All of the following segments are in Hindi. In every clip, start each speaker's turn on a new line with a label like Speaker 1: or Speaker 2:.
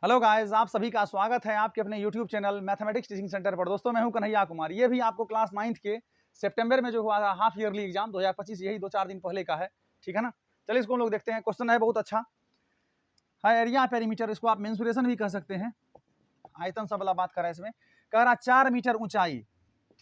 Speaker 1: हेलो गाइस, आप सभी का स्वागत है आपके अपने YouTube channel mathematics teaching centre पर। दोस्तों, मैं हूं कन्हैया कुमार। ये भी आपको क्लास 9th के सितंबर में जो हुआ था हाफ ईयरली एग्जाम 2025, यही 2-4 दिन पहले का है। ठीक है ना। चलिए इसको हम लोग देखते हैं। क्वेश्चन है बहुत अच्छा है। एरिया पेरीमीटर, इसको आप मेंसुरेशन भी कह सकते हैं। आयतन सब वाला बात कर रहा है इसमें। कह रहा 4 मीटर ऊंचाई।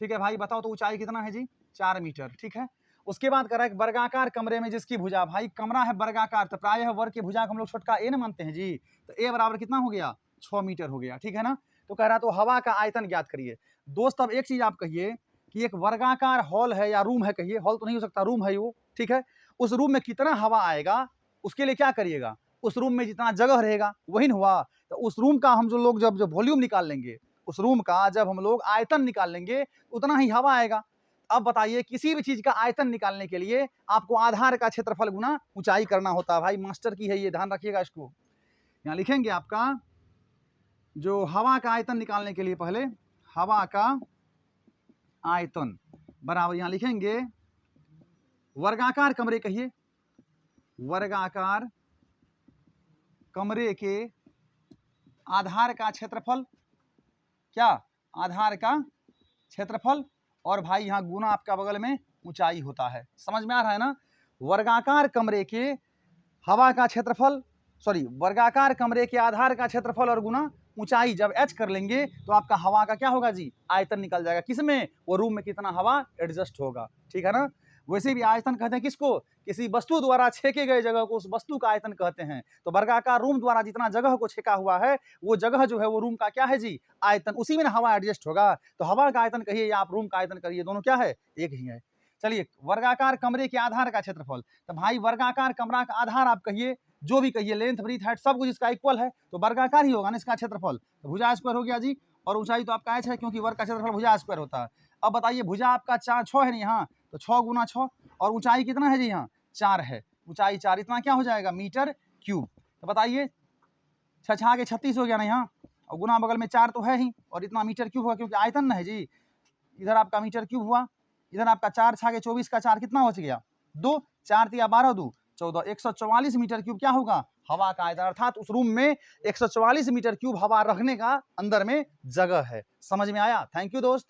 Speaker 1: ठीक है भाई, बताओ तो ऊंचाई कितना है जी? 4 मीटर। ठीक है। उसके बाद कह रहा है वर्गाकार कमरे में जिसकी भुजा, भाई कमरा है वर्गाकार तो प्रायः वर्ग की भुजा को हम लोग छोटका ए न मानते हैं जी। तो ए बराबर कितना हो गया? 6 मीटर हो गया। ठीक है ना। तो कह रहा तो हवा का आयतन ज्ञात करिए। दोस्त अब एक चीज आप कहिए कि एक वर्गाकार हॉल है या रूम है, कहिए हॉल तो नहीं हो सकता, रूम है वो। ठीक है। उस रूम में कितना हवा आएगा उसके लिए क्या करिएगा? उस रूम में जितना जगह रहेगा वही न हुआ। तो उस रूम का हम जो लोग जब वॉल्यूम निकाल लेंगे, उस रूम का जब हम लोग आयतन निकाल लेंगे उतना ही हवा आएगा। अब बताइए, किसी भी चीज का आयतन निकालने के लिए आपको आधार का क्षेत्रफल गुना ऊंचाई करना होता है। भाई मास्टर की है ये, ध्यान रखिएगा इसको। यहां लिखेंगे आपका जो हवा का आयतन निकालने के लिए पहले हवा का आयतन बराबर यहां लिखेंगे वर्गाकार कमरे, कहिए वर्गाकार कमरे के आधार का क्षेत्रफल। क्या? आधार का क्षेत्रफल। और भाई यहां गुना आपका बगल में ऊंचाई होता है। समझ में आ रहा है ना। वर्गाकार कमरे के हवा का क्षेत्रफल, सॉरी वर्गाकार कमरे के आधार का क्षेत्रफल और गुना ऊंचाई जब h कर लेंगे तो आपका हवा का क्या होगा जी? आयतन निकल जाएगा। किसमें? वो रूम में कितना हवा एडजस्ट होगा। ठीक है ना। वैसे भी आयतन कहते हैं किसको? किसी वस्तु द्वारा छेके गए जगह को उस वस्तु का आयतन कहते हैं। तो वर्गाकार रूम द्वारा जितना जगह को छेका हुआ है वो जगह जो है वो रूम का क्या है जी? आयतन। उसी में हवा एडजस्ट होगा। तो हवा का आयतन कहिए या आप रूम का आयतन करिए, दोनों क्या है? एक ही है। चलिए, वर्गाकार कमरे के आधार का क्षेत्रफल। तो भाई वर्गाकार कमरा का आधार आप कहिए, जो भी कहिए, लेंथ ब्रीथ हाइट सब कुछ इसका इक्वल है तो वर्गाकार ही होगा ना इसका क्षेत्रफल। तो भुजा स्क्वायर हो गया जी। और ऊंचाई तो आपका h है क्योंकि वर्ग का क्षेत्रफल भुजा स्क्वायर होता है। अब बताइए, भुजा आपका 6 है ना यहाँ, तो 6 गुना 6। और ऊंचाई कितना है जी? यहाँ 4 है। ऊंचाई 4, इतना क्या हो जाएगा? Metre cube. तो बताइए 6 के 36 हो गया ना यहाँ, और गुना बगल में 4 तो है ही, और इतना मीटर क्यूब हुआ क्योंकि आयतन ना है जी। इधर आपका मीटर क्यूब हुआ, इधर आपका 4 6 के 24 का 4 कितना हो गया? 2। 4 तिया 12 2 14, 144 मीटर क्यूब क्या होगा? हवा का आयतन। अर्थात उस रूम में 144 मीटर क्यूब हवा रखने का अंदर में जगह है। समझ में आया? थैंक यू दोस्त।